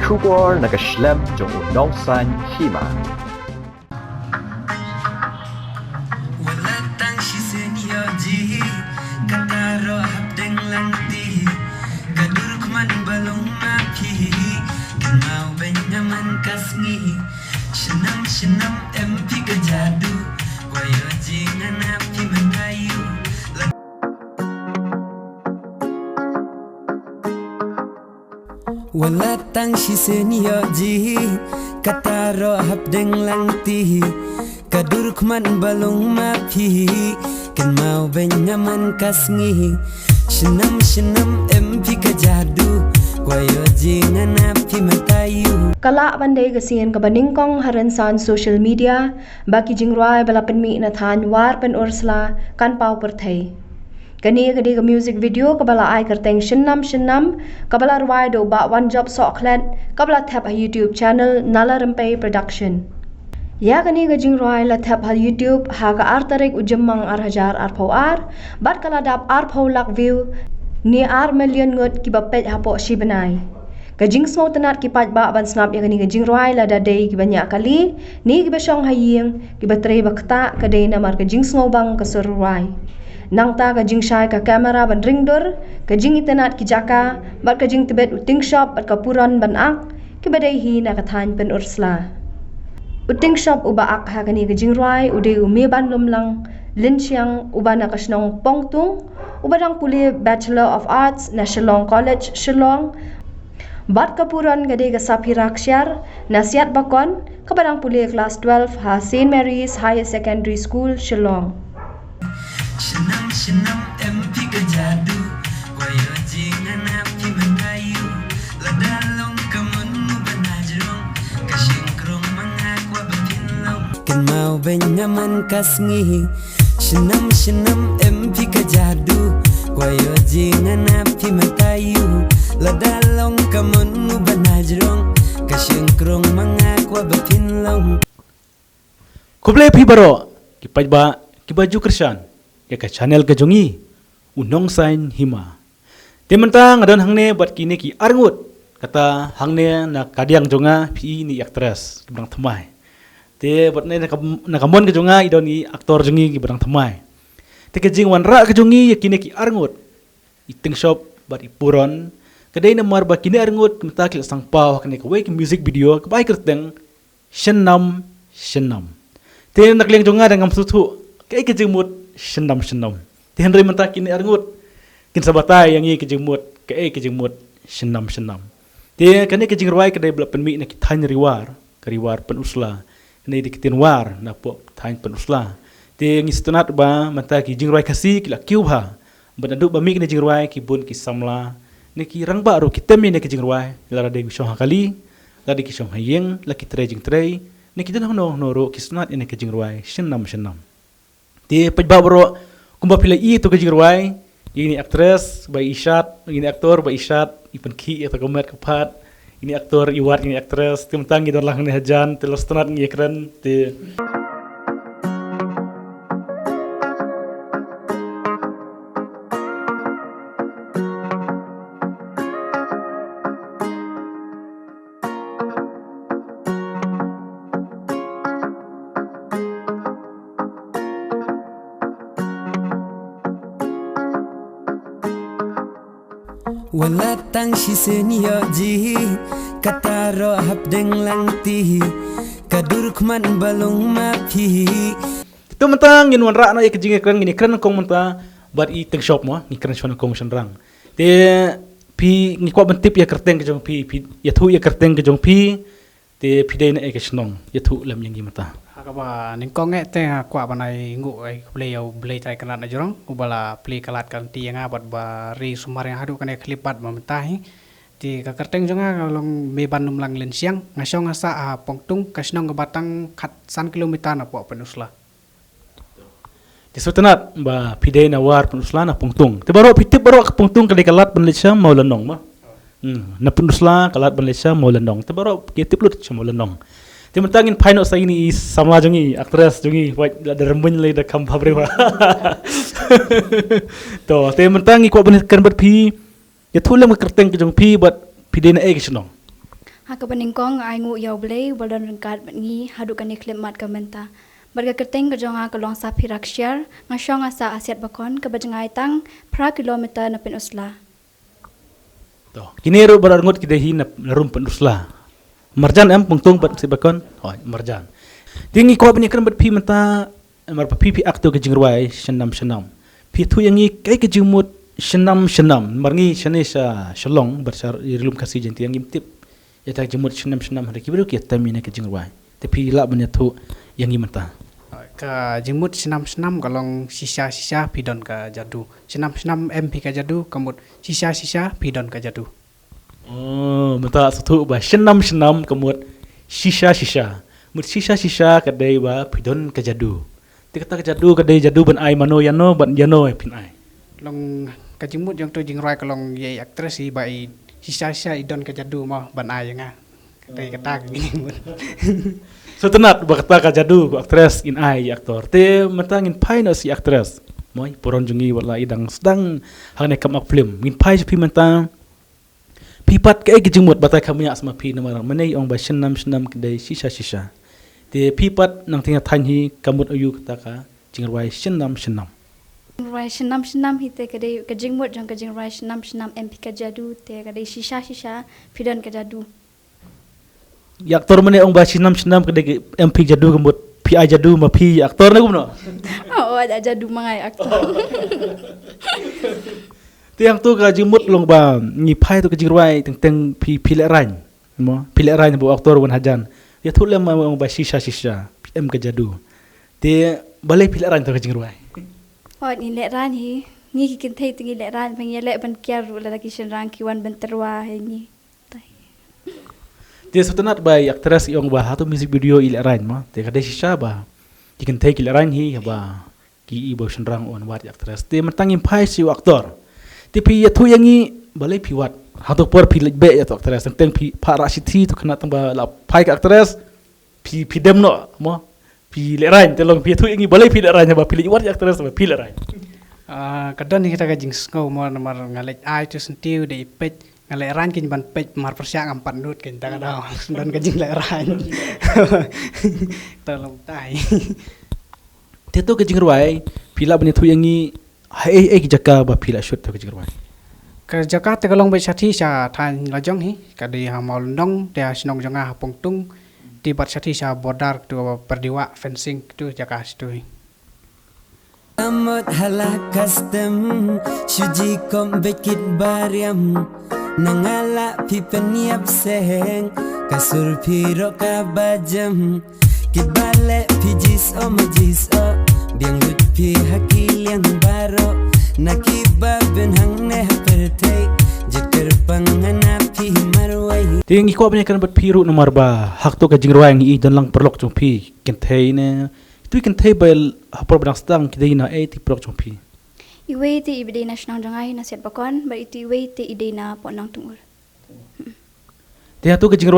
Shubor nakaslem jong unongsan hima. Walatang sisenyoji kataro hapdeng langti kaduruk man balong mapi kenau benyaman kasngi senam senam MP kejadu wayo jingan api mendayu. Walatang sisenyoji kataro hapdeng langti kaduruk man balong mapi kenau benyaman kasngi senam senam MP kejadu wayo jingan api mendayu. Kala bandai kasian ke baningkong haransan social media baki jingruai bala penmi na than war pen ursla kan pau perthai. Kani kadi ke music video ke bala ai kerteng shenam ke bala ruai do ba one job soklet ke bala tap ha YouTube channel Nala Rempai Production. Ya kani ke jingruai la tap ha YouTube ha ka artarik ujemmang ar hajar ar pau ar bat kala dap ar pau lak view ni ar million ngot ki bapet ha po si benai. Kajing semua tenat kipat ba ban snap yang ni kajing ruai la dadai ki banyak kali ni ki besong haying ki baterai bakta kadai namar kajing semua bang ke ruai nang ta kajing syai ka kamera ban ringdur kajing itenat ki jaka bat kajing tibet uting shop bat kapuran ban ak ki badai hi na kathan pen ursla uting shop uba ak ha kani kajing ruai ude umi ban lumlang linchiang uba na kasnong pongtung uba dang puli Bachelor of Arts na Shillong College Shillong. Bat kapuran gade ka Saphirakshar nasiat bakon kabarang puli class 12 ha St. Mary's Higher Secondary School Shillong. Senam senam MP kejadu wayo jingan api mendayu ladalong kamun banajrong kasingkrong mangakwa bapinlong kan mau benyaman kasngi senam senam MP kejadu wayo jingan api mendayu ladalong kamun banajrong kasingkrong mangakwa bapinlong. Kuble pi baro kipajba kibaju kersan ya ka channel ka jongi unong sign hima temantang adan hangne bat kini ki arngut kata hangne na kadiang jonga pi ni actress kibang thamai te bat ne na kamon ka jonga idoni aktor jongi kibang thamai te ka jing wanra ka jongi ya kini ki arngut iting shop bat ipuron kadai na mar bat kini arngut mata ki sang pau hakne ka wake music video ka bai kerteng shenam te nakling jonga dangam sutu kai ka jingmut senam ti henry menta kini arngut kin sabatai yang i kejengmut ke kejengmut senam ti kani kejeng ruai kedai blak penmi na kithan riwar kariwar pen usla kani dikitin war na po thain pen usla ti ngi stunat ba menta ki jeng ruai kasi kila kiu ba banadu ba mi kini jeng ruai ki bun ki samla ni ki rang ba ru kitemi ni kejeng ruai lara de wisong hakali la di kisong hayeng la ki trejing trei ni kitan hono ro ki stunat ini kejeng ruai senam di pajbabro kumba pila i to kajing ruai ini aktris by Ishat ini aktor by Ishat ipan ki atau komet kapat ini aktor iwat ini aktris timtang idon lang ni hajan telos tenat ni ekran ti Walatang sisenyoji kataro hapdeng langti kaduruk man balong mapi. itu mentang yin wanra na ikjing ekran ngini kran kong menta bat i teng shop mo ni kran shon kong shenrang te pi ngi kwa bentip ya kerteng ke jong pi ya thu ya kerteng ke jong pi te pi dei na ekesnong ya thu lam yang gi mata Akaba ningkong te kwa banai ngu ai play tai kanat na jorong ubala play kalat kan ti yang abat ba ri sumar yang hadu kan klipat mamtahi ti ka kerteng jonga kalong me bandum lang len siang ngasong asa pongtung kasnong ke batang kat san kilometer na po penusla ti sutenat ba pidei na war penusla na pongtung te baro pitip baro ka pongtung kali kalat penlisha maulanong ma na penusla kalat penlisha maulanong te baro kitip lut maulanong te mentangin paino sa ini sama jongi aktris jongi white da rembun le da kam fabre wa to te mentangi ko benet kan bat pi ya thulam kerteng ke jong pi bat pidei na ek snong Haka peningkong ai ngu yau blei balon rengkat ngi hadu kan klip mat kamenta. Barga kerteng kejonga kelong sapi raksyar ngasong asa asiat bakon ke bajengai tang pra kilometer napin usla. To. Kini ro barangut kidehi na rum penusla. Marjan em pungtung pat sibakon. Oh, marjan. Tingi ko bani kan bat pi menta mar pi akto ke jingruai shenam. Pi tu yang i kai ke jingmut shenam marngi shane sa shalong barsar irilum kasi jenti yang imtip. Ya tak jingmut shenam hari kibaru ki tamina ke jingruai. Tapi la bani tu yang i menta. Ka jimut senam kalong sisa pidon ka jadu. Senam MP ka jadu kamut sisa pidon ka jadu. Oh, menta satu ba shenam kemut sisa. Mut sisa kadai ba pidon ka jadu. Tikata ka jadu kadai jadu ban ai mano yano ban yano pin ai. Long ka jimut yang tu jingrai kalong ye aktris si bai sisa idon ka jadu mah ban ai nga. Kadai kata gini. So tenat bakta ka jadu ku aktres in ai aktor. Te mentang in pai no si aktres. Moi poron jungi wala idang sedang hang nekam ak film. Min pai pi mentang pipat ke jingmut batai kamnya asma pi namarang menei ong ba shenam kedai sisa. Te pipat nang tinga thanhi kamut ayu kata ka jingrai shenam. Rai senam hite kadai kajingmut jang kajing rai senam MP ka jadu te kadai sisa pidon ka jadu. Aktor menei ong ba shenam kedai MP jadu kamut pi ai jadu ma pi aktor na gumno. Oh ada jadu mangai aktor. Tiang tu ka jimut long ba ni pai tu ka jingrai teng pi le ran. Mo pi le ran bu aktor wan hajan. Ya tu lem ong ba sisa M ka jadu. Te balai pi le ran tu ka jingrai. Oh ni lek ran hi. Ni kikin thei tingi lek ran pang ye lek ban kiar ru la ki shen ran ki wan ban terwa he ni. Dia setenat ba aktris yang ba hatu music video ile ran ma. Te ka de sisa ba. Kikin thei ki le ran hi ba ki ibo shen rang on wat aktris. Te mentangin pai si aktor. Tapi ya tu yang i balai piwat hatu por pi be ya tu aktres tentang pi para siti tu kena tambah la pai ka aktres pi dem no mo pi leran telong pi tu yang i balai pi leran ba pi liwat ya aktres ba pi leran. Kadang ni kita kajing skau mo namar ngalek ai tu sentiu de pej ngalek ran kin ban pej mar persia ngam nut kin ta kadang dan kajing lek ran. Tolong tai. Te tu kajing ruai pila bani tu yang i hai jaka ba pila shoot tu kajing ruai. Ka Jakarta kalong bai sathi sa than lajong hi kadi ha maul ndong dia sinong jonga hapong tung di bat sathi sa border tu perdiwa fencing tu jaka situ hi. Amot halakas tem Shuji kom bekit bariam Nangala pi peniap seheng Kasur piro ka bajam Kibale pi jis o majis o Biang lut pi hakil yang baro Nakiba ben hang neh pertai Jeker panghana pi marwai Ting iko apnya kan bat piru nomor ba hak tu kajing ruai ngi dan lang perlok jong pi kentei ne tu kentei bel hapor badang stang kidai na ti perlok jong pi. Iwe ti ibide na shnang jangai na set bakon ba itu iwe ti ide na ponang tungul. Te hatu kajing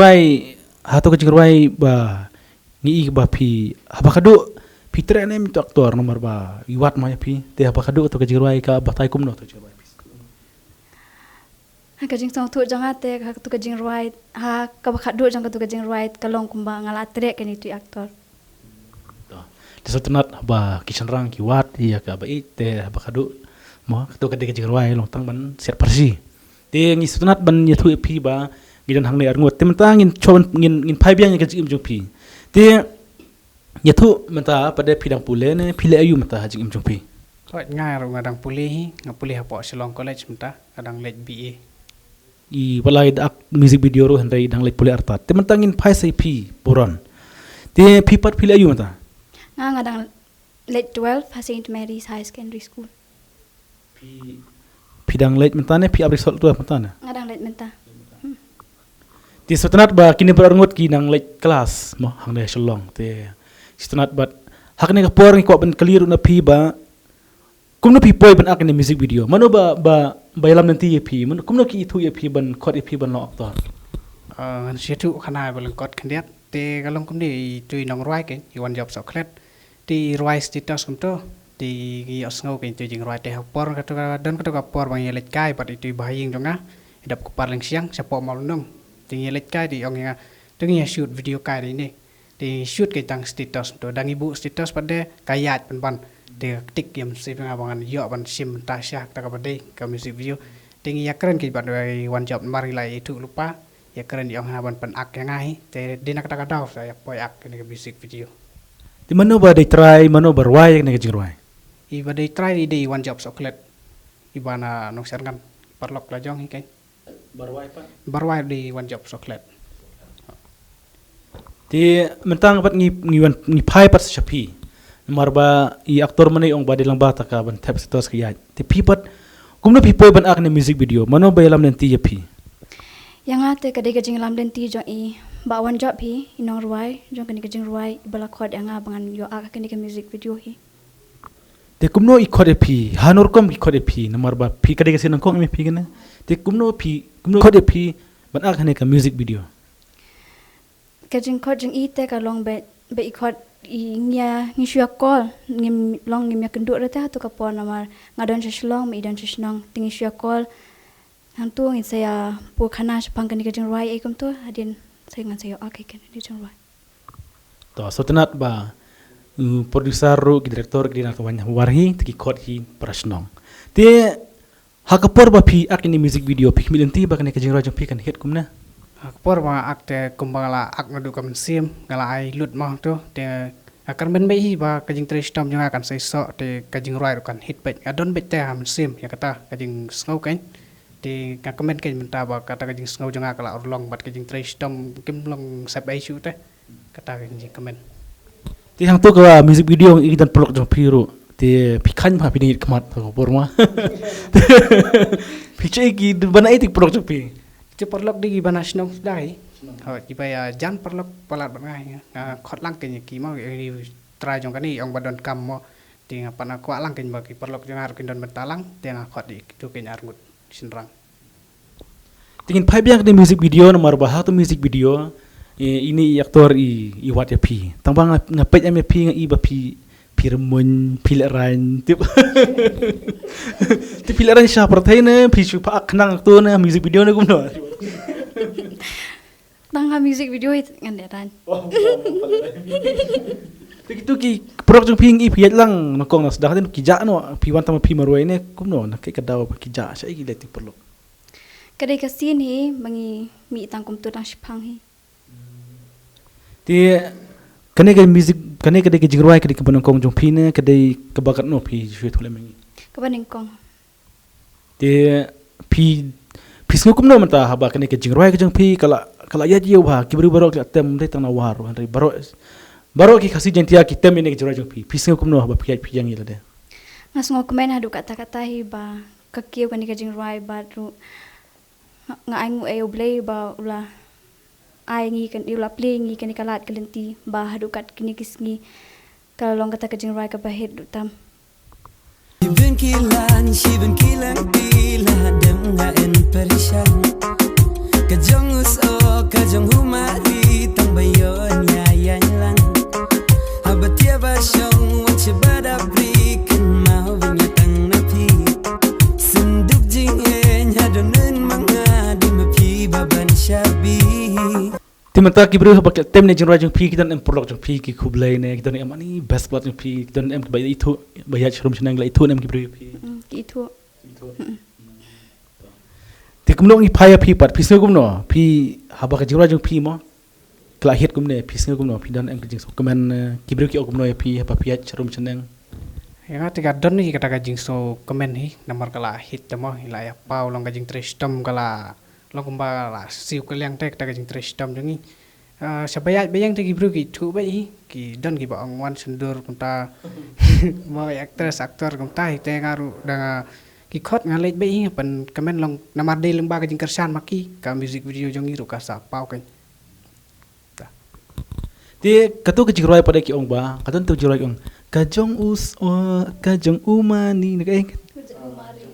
ruai ba ngi ba pi habakadu pi trene mi tu aktor nomor ba iwat ma pi te habakadu tu kajing ruai ka batai kumno tu jing ruai. Kajing song tu jangan te tu kajing ruai ha kabakadu jang tu kajing ruai kalong kumba ngala trek kan itu aktor. Desatenat ba kisan rang kiwat iya ka ba te habakadu mo tu kajing ruai long tang ban set persi. Te ngi setenat ban ya tu pi ba gidan hang ne arngot te mentang ngin chon ngin pai biang kajing im jong pi. Te ya tu menta pada pidang pule ne pile ayu menta hajing im jong pi. Kau ngai ru ngadang pulih ngapulih hapo Shillong College menta kadang late BA. I walai dak music video ro hendai dang late pule artat. Te mentangin pai sai pi boron. Te pi pat pile ayu menta. Ngadang late 12 ha St Mary's High Secondary School. Pidang late menta ne pi abrisol tu menta ne. Ngadang late menta. Ti setenat ba kini berangut ki nang late kelas mo hang ne Shillong te setenat bat hak ne ka por ngi ko ben keliru na pi ba kumno pi poi ban ak ne music video mano ba yalam nanti ye pi mano kumno ki itu ye pi ban khot ye pi ban lo aktor Situ khana beleng kot kandiat te kalong kum di tu nong ruai ken iwan job soklet di ruai status kum tu di gi osngau ken tu jing ruai te hapor ka don ka por bang yelek kai pat itu bahaying jonga idap ku parling siang sapo malundong Tinggi let kai di ong yang tinggi shoot video kai di ni. Di shoot kai tang status tu dang ibu status pada kayat pan dia tik yang si pengabangan yo ban sim tasya tak pada ke music video. Tinggi ya keren kai pada one job mari lai itu lupa ya keren di ong ban pan ak yang ai. Te di nak tak ada saya poi ak ni ke music video. Di mana ba day try mana berway ni kejingruai. Iba day try di one job soklet. Iba na nongser kan perlok lajong kan. Berway pa. Berway di one job soklet. Ti mentang pat ngi pai pat sapi. Marba I aktor mana ong ba dilang bata ka ban tap status kaya. Ti pipat kumno pipoy ban ak ni music video. Mano ba yalam nanti ya pi. Yang ate kadai kajing lam lenti jong I ba one job hi inong ruai jong kani kajing ruai bala khod yang abangan yo ak kani ke music video hi. Te kumno ikode pi hanur kom ikode pi namar ba pi kadai kasi nang kong mi pi kana. Te kumno kode pi ban ak ni ka music video. Kajing khod jong I te ka long be ikod I nya ngi syua kol ngim long ngim ya kenduk rata tu kapon namar ngadon seslong mi dan sesnong tingi syua kol hang tu ngi saya pu khana sepang kani kajing ruai ikum tu adin saya ngan saya ak kan di jong ruai. To so tenat ba producer ru director ki na tawanya warhi tiki khod hi prasnong. Te hakapor ba pi ak ni music video pi milenti ba kani kajing ruai jong pi kan hit kumna. Por ma ak te kumbala ak ngadu kam sim ngala ai lut mah tu te akan ben bai ba kajing tristom jang akan sai so te kajing roi kan hit pet adon bet te ham sim ya kata kajing sngau kan te ka komen kan menta ba kata kajing sngau jang akala urlong bat kajing tristom kim long sap ai su te kata kajing komen Ti hang tu ka music video ng idan prolog jong piru ti pikan ma pinit kemat ko porma. Piche ki bana itik prolog jong pi. Ci perlok di bana snong dai ho ci pa jan perlok palat bangai khot lang ken ki mau try jong kani ong badon kam mo ti ngapana kwa lang ken bagi perlok jong har ken don bentalang ti khot di tu ken arngut sinrang Tingin pai biang di music video nomor bah tu music video ini aktor I wat ya pi. Tambang ngapet am pi ngi ba pi pirmun pilaran tip ti pilaran sha pertai ne pi chu pa aknang tu ne music video ne kumno. Tang music video it nganderan. Tikitu ki prok jong ping I piat lang nakong nas dahatin kija no pi wan tama pi marwai ne kumno na kai kadaw pa kija sa I leti perlo. Kadai kasin hi mangi mi tang kum tu tang shipang hi. Ti kane ke music kane ke jingruai ke kebanong kong jong pi ne kadai kebakat no pi jwe thole mengi. Kabaning kong. Ti pi sngkum no menta haba kane ke jingruai ke jong pi kala ya jiu ba ki baro ke tem de tang na war han baro ki khasi jentia ki tem ne ke jingruai jong pi sngkum no haba pi yang ila de. Ngas ngo komen hadu kata-kata hi ba kakiu kani ka jingruai ba ru nga aingu e oblei ba ula ai ngi kan ula play ngi kani kalat kalenti ba hadu kat kini kisngi kalau long kata ka jingruai ka bahid tam. Ibn kilan shibn kilan kila dem nga en perishan kajong uso kajong humari tang bayon ya yan lang habatia ba shong wan chibada brikin mau vinya tang napi senduk jingen hadunun mga di mapi baban shabi Timanta ki bro haba tem ne jingruai jong pi kitan em prolog jong pi ki khublai ne kitan em ani best part jong pi kitan em ba itu ba ya chrum chnang la itu em ki bro pi. Itu. Ti kumno ngi phaya pi pat pi sngkum no pi haba ka jingruai jong pi mo kla hit kumne pi sngkum no pi dan em ki jing so komen ki bro ki kumno ya pi haba pi ya chrum chnang. ya tiga don ni kata kajing so komen hi nomor kala hit temo ila ya pau long kajing tristom kala long kumba la siu kaliang tek ta kajing tristom jongi sabaya bayang te gibru ki thu bai ki don ki ba ong wan sendur kunta mo aktor kunta te ngaru danga ki khot ngalej bai pen komen long namar de lemba kajing kersan maki ka music video jongi ru kasa pau kan Ti katu ke jingruai pada ki ong ba katun tu jingruai ong kajong us o kajong umani ne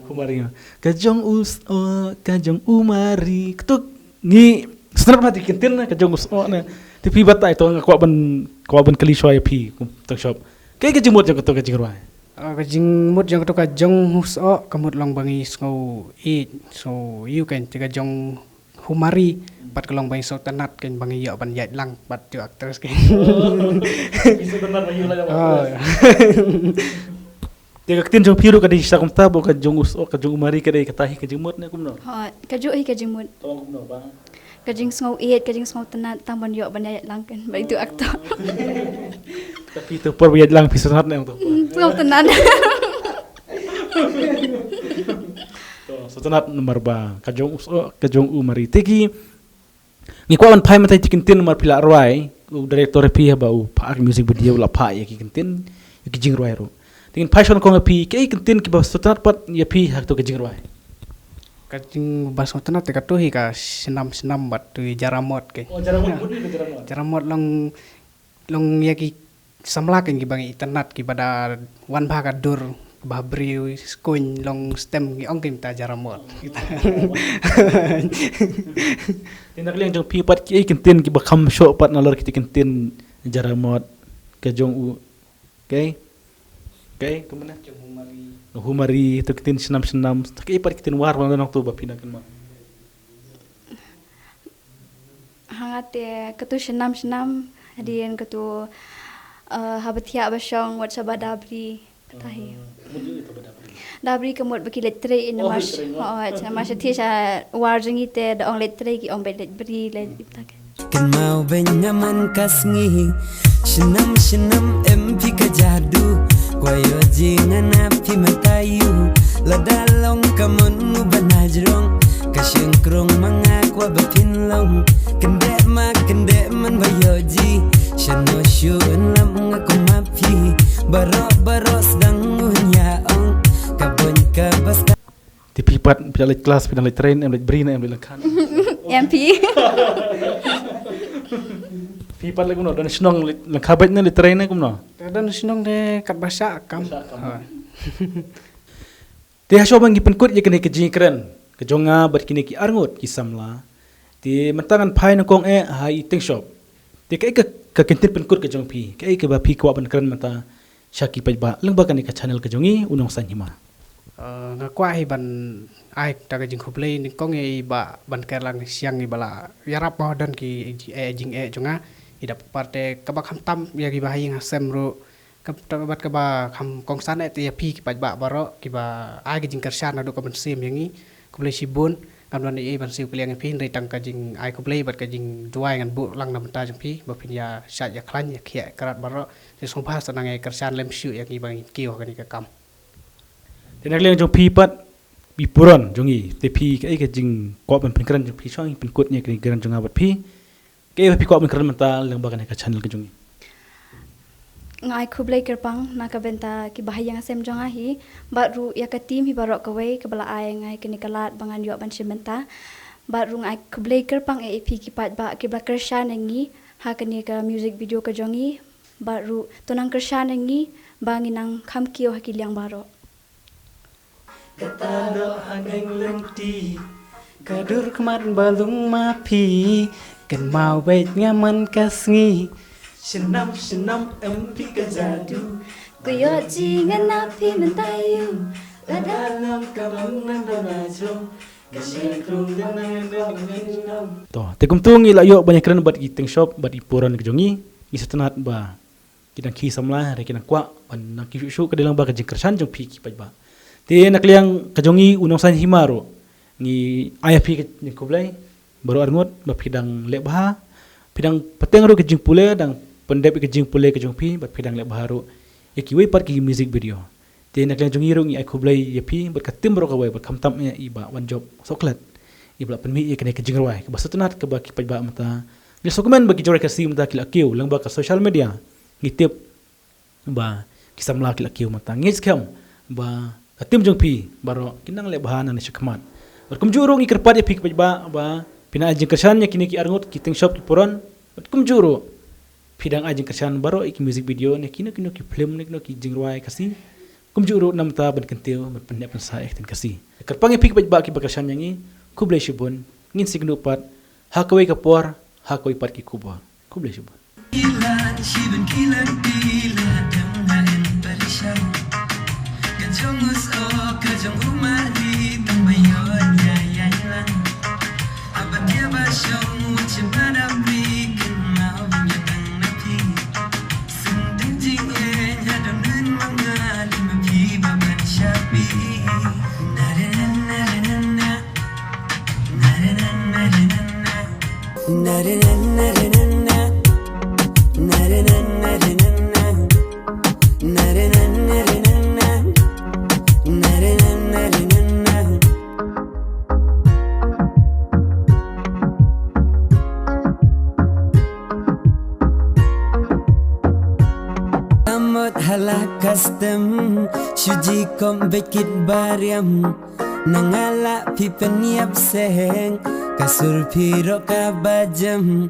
Umari kajong us o kajong umari katu ngi snap mati kentin na kajong us o na ti pi batai to kwa ban kali shoy pi tak shop kai ke jimut jang katu ke jingruai kajing mut jang to kajong hus o kamut long bangi sngau so you kan te kajong Humari bat kelong bang sultanat kan bang iyo ban yat lang bat tu aktris kan. Bisa benar mayu lah. Oh. Dia katin jong piru ka di sa kumta bo ka jong us ka jong umari ka dai katahi ka jengmot na kumno. Ha kaju ai kajing mut. Tawang kumno bang. Kajing sngau iet kajing sngau tenat tang ban yo ban yat lang kan. Ba itu aktor. Tapi tu por biad lang pisanat na yung tu. Sngau tenat. So tanat nomor ba kajong us kajong umari tegi ngi kwawan pai matai tikintin nomor pila roi u director pi ba u pa music video la pa ya kikintin ki jing roi ro tingin pai shon ko pi ke kintin ki ba so tanat pat ya pi hak to ki jing roi Kajing bas sultanat ka tu hi ka senam bat tu jaramot ke. oh jaramot budi ke jaramot Jaramot long ya ki samla kan ki bang itanat ki pada wan bha ka dur babri skoin long stem ki ong kim ta jaramot. tindak liang jong pi pat ki kintin ki ba kham sho pat na lor ki kintin jaramot ke jong u okay kemana humari tu kitin senam tak ipat kitin war wala nang tu ba pinakan ma Hangat ya ketu senam hadian ketu habatia basyong wat sabadabri katahi. Dabri kemot baki letre in mas. Mas tiya war jingi te da ong letre ki ong bet bri le iptak. Kan mau benyaman kasngi Shenam empi kajadu Kwayo jingan api matayu Ladalong kamun banajrong Kasyengkrong mangakwa bapinlong Kendek man bayoji Shano syuun lam ngaku mapi Barok sedang ngunyaong Kabon kabas di pipat pindah kelas pindah train em bri na em lekan MP. pipat lagi no dan senong lengkabat na train na kumno Dan sinong de kat basa kam. Ti hasyo bang gipenkut ya kini kejing keren kejonga bat kini ki arngut ki samla ti mentangan pai na kong hai ting shop ti kai ka kentin penkut kejong pi kai ke ba pi kwa ban keren mata syaki pajba leng ba kan ka channel kejongi unong san hima Nga kwa hi ban ai ta ka jing khoplei ni kong ei ba ban kerlang siang ni bala yarap mo dan ki jing jonga idap parte ka ba kham tam ya ki ba hi ngasem ro ka bat ka ba kham kong san ti pi ki ba baro ki ba ai ki jing kersan ado ka ban sim yangi khoplei sibun kam don ei ban siu kliang pi ri tang ka jing ai khoplei bat ka jing duai ngan bu lang nam ta jing pi ba pin ya sat ya khlan ya khia karat baro ti song phas nang ai kersan lem siu ya ki bang kiu ka ni ka kam tenak leng jong pi pat bi puron jongi te pi kai ka jing kwa ban keren jong pi chong penkut nya kini keren jonga bat pi kai pi kwa ban keren mata leng ba kan ka channel kejongi Ngai kublai kerpang na ka benta ki bahaya ngasem jonga hi baru ya ka tim hi barok kawai ke bala ai ngai kini kalat bangan yo ban simenta baru ngai kublai kerpang ep ki pat ba ki ba kershan ngi ha kini ka music video ka jongi baru tonang kershan ngi banginang kham kio ha ki liang barok Katado hanggang lengti Kadur kemat balung mapi Kan mau baik ngaman kasngi Senam empi kajadu kuyo jingan api mentayu Ladalam kabang nang banajrong Kasyengkrong dan nang minam to te kumtung ila yo banyak keren bat giting shop bat ipuran kejongi isa tenat ba kidang ki samla re kidang kwa ban nak ki shu ka dalang ba ka jing kersan jong pi ki pajba ti nak liang kejongi unong san himaro ni aya pi ni kublai baru arngot ba pidang lebha pidang peteng ro ke jing pule dang pendep ke jing pule ke jong pi bat pidang lebha ro ki we part ki music video ti nak liang jongi ro ni ai kublai ye pi bat ka timbro ka we bat kamtam ya iba one job soklat ibla penmi ye kene ke jing rawai ke basatunat ke ba ki pajba mata ni sokumen bagi jore ka sim mata kila kiu lang ba ka social media ngitip ba kisamla kila kiu mata ngis kam ba atim jong pi baro kinang le bahana ni syakmat kum juro ngi kerpat epik ba pina ajing kersan nya kini ki arngot kiting shop ki poron kum juro pidang ajing kersan baro iki music video ni kino ki film ni kino ki jingrwai kasi kum juro namta ban kentil ban pendek ban sa acting kasi kerpang epik ba ki bakersan ngi kublai shibun ngin signu pat hakawai kapor hakawai pat ki kuba kublai shibun Kilan shibun kilan bila Damnain balishan Kajongus o kajong umari Tamayon ya lang Abad na na na na na na na na na na na Halak custom Shuji kom bekit bariam Nangala pipeniap seheng Kasur piro kabajam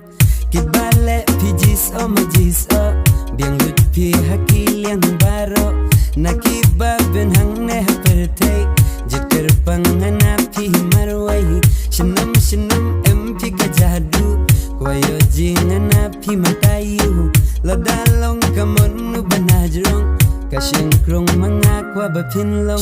Kibale pijis o majis o Biang lut pi hakil yang baro Nakiba ben hang neh pertei Jeker panghana pi marwai Shenam shenam empi kajadu Kwayo jingana pi matayu Lodalong kamonu banajrong Kasyeng krong mga kwa bapin long